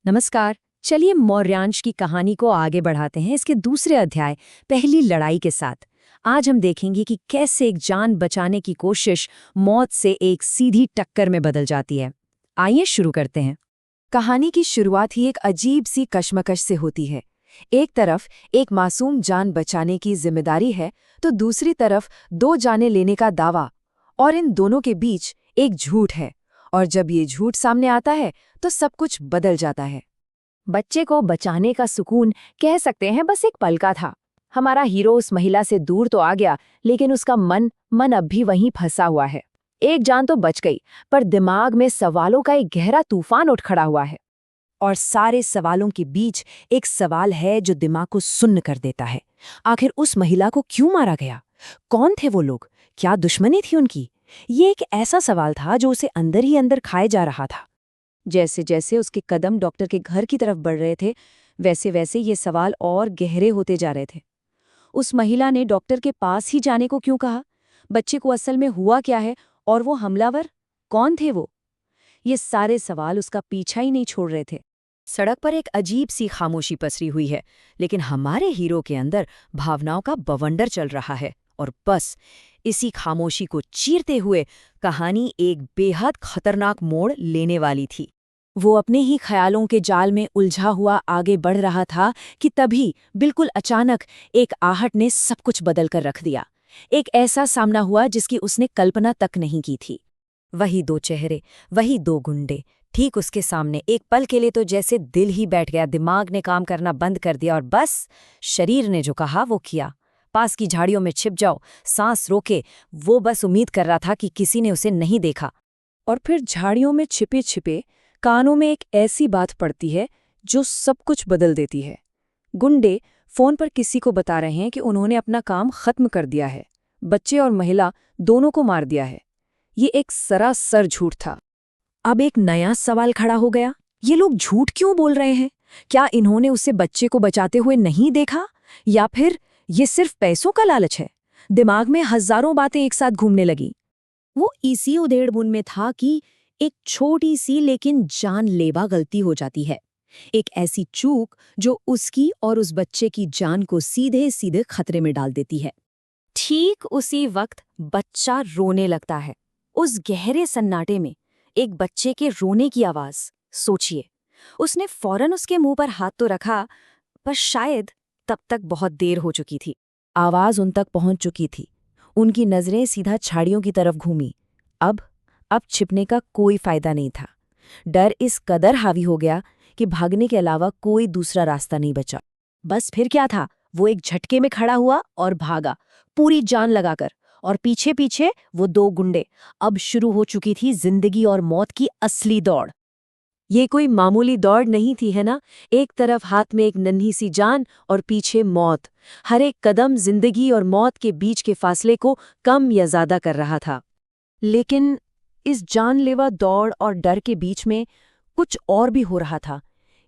नमस्कार। चलिए मौर्यांश की कहानी को आगे बढ़ाते हैं इसके दूसरे अध्याय पहली लड़ाई के साथ। आज हम देखेंगे कि कैसे एक जान बचाने की कोशिश मौत से एक सीधी टक्कर में बदल जाती है। आइए शुरू करते हैं। कहानी की शुरुआत ही एक अजीब सी कश्मकश से होती है। एक तरफ एक मासूम जान बचाने की जिम्मेदारी है तो दूसरी तरफ दो जानें लेने का दावा, और इन दोनों के बीच एक झूठ है। और जब ये झूठ सामने आता है तो सब कुछ बदल जाता है। बच्चे को बचाने का सुकून कह सकते हैं बस एक पल का था। हमारा हीरो उस महिला से दूर तो आ गया, लेकिन उसका मन अब भी वहीं फंसा हुआ है। एक जान तो बच गई, पर दिमाग में सवालों का एक गहरा तूफान उठ खड़ा हुआ है। और सारे सवालों के बीच एक सवाल है जो दिमाग को सुन्न कर देता है। आखिर उस महिला को क्यों मारा गया? कौन थे वो लोग? क्या दुश्मनी थी उनकी? ये एक ऐसा सवाल था जो उसे अंदर ही अंदर खाए जा रहा था। जैसे जैसे उसके कदम डॉक्टर के घर की तरफ बढ़ रहे थे, वैसे वैसे ये सवाल और गहरे होते जा रहे थे। उस महिला ने डॉक्टर के पास ही जाने को क्यों कहा? बच्चे को असल में हुआ क्या है? और वो हमलावर कौन थे वो? ये सारे सवाल उसका पीछा ही नहीं छोड़ रहे थे। सड़क पर एक अजीब सी खामोशी पसरी हुई है, लेकिन हमारे हीरो के अंदर भावनाओं का बवंडर चल रहा है। और बस इसी खामोशी को चीरते हुए कहानी एक बेहद खतरनाक मोड़ लेने वाली थी। वो अपने ही ख्यालों के जाल में उलझा हुआ आगे बढ़ रहा था कि तभी बिल्कुल अचानक एक आहट ने सब कुछ बदल कर रख दिया। एक ऐसा सामना हुआ जिसकी उसने कल्पना तक नहीं की थी। वही दो चेहरे, वही दो गुंडे, ठीक उसके सामने। एक पल के लिए तो जैसे दिल ही बैठ गया, दिमाग ने काम करना बंद कर दिया और बस शरीर ने जो कहा वो किया। पास की झाड़ियों में छिप जाओ, सांस रोके। वो बस उम्मीद कर रहा था कि किसी ने उसे नहीं देखा। और फिर झाड़ियों में छिपे छिपे कानों में एक ऐसी बात पड़ती है जो सब कुछ बदल देती है। गुंडे फोन पर किसी को बता रहे हैं कि उन्होंने अपना काम खत्म कर दिया है, बच्चे और महिला दोनों को मार दिया है। ये एक सरासर झूठ था। अब एक नया सवाल खड़ा हो गया, ये लोग झूठ क्यों बोल रहे हैं? क्या इन्होंने उसे बच्चे को बचाते हुए नहीं देखा, या फिर ये सिर्फ पैसों का लालच है? दिमाग में हजारों बातें एक साथ घूमने लगी। वो इसी उधेड़बुन में था कि एक छोटी सी लेकिन जानलेवा गलती हो जाती है। एक ऐसी चूक जो उसकी और उस बच्चे की जान को सीधे सीधे खतरे में डाल देती है। ठीक उसी वक्त बच्चा रोने लगता है। उस गहरे सन्नाटे में एक बच्चे के रोने की आवाज। सोचिए, उसने फौरन उसके मुंह पर हाथ तो रखा, पर शायद तब तक बहुत देर हो चुकी थी। आवाज उन तक पहुंच चुकी थी। उनकी नजरें सीधा झाड़ियों की तरफ घूमी। अब छिपने का कोई फायदा नहीं था। डर इस कदर हावी हो गया कि भागने के अलावा कोई दूसरा रास्ता नहीं बचा। बस फिर क्या था, वो एक झटके में खड़ा हुआ और भागा, पूरी जान लगाकर। और पीछे पीछे वो दो गुंडे। अब शुरू हो चुकी थी जिंदगी और मौत की असली दौड़। ये कोई मामूली दौड़ नहीं थी, है ना? एक तरफ हाथ में एक नन्ही सी जान और पीछे मौत। हर एक कदम जिंदगी और मौत के बीच के फासले को कम या ज्यादा कर रहा था। लेकिन इस जानलेवा दौड़ और डर के बीच में कुछ और भी हो रहा था।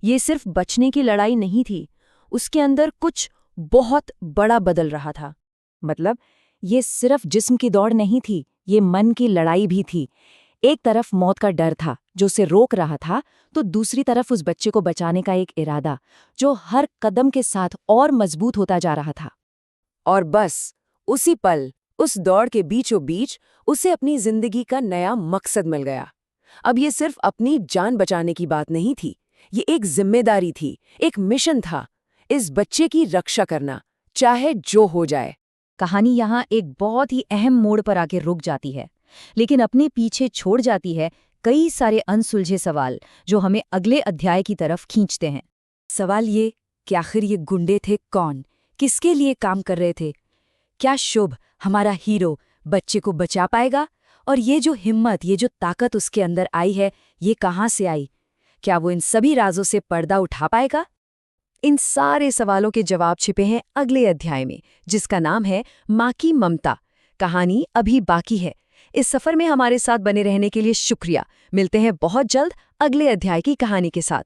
ये सिर्फ बचने की लड़ाई नहीं थी, उसके अंदर कुछ बहुत बड़ा बदल रहा था। मतलब ये सिर्फ जिस्म की दौड़ नहीं थी, ये मन की लड़ाई भी थी। एक तरफ मौत का डर था जो उसे रोक रहा था, तो दूसरी तरफ उस बच्चे को बचाने का एक इरादा जो हर कदम के साथ और मजबूत होता जा रहा था। और बस उसी पल, उस दौड़ के बीचों बीच उसे अपनी जिंदगी का नया मकसद मिल गया। अब ये सिर्फ अपनी जान बचाने की बात नहीं थी, ये एक जिम्मेदारी थी, एक मिशन था। इस बच्चे की रक्षा करना, चाहे जो हो जाए। कहानी यहाँ एक बहुत ही अहम मोड़ पर आके रुक जाती है, लेकिन अपने पीछे छोड़ जाती है कई सारे अनसुलझे सवाल जो हमें अगले अध्याय की तरफ खींचते हैं। सवाल ये कि आखिर ये गुंडे थे कौन, किसके लिए काम कर रहे थे? क्या शुभ हमारा हीरो बच्चे को बचा पाएगा? और ये जो हिम्मत, ये जो ताकत उसके अंदर आई है, ये कहाँ से आई? क्या वो इन सभी राजों से पर्दा उठा पाएगा? इन सारे सवालों के जवाब छिपे हैं अगले अध्याय में, जिसका नाम है माँ की ममता। कहानी अभी बाकी है। इस सफर में हमारे साथ बने रहने के लिए शुक्रिया। मिलते हैं बहुत जल्द अगले अध्याय की कहानी के साथ।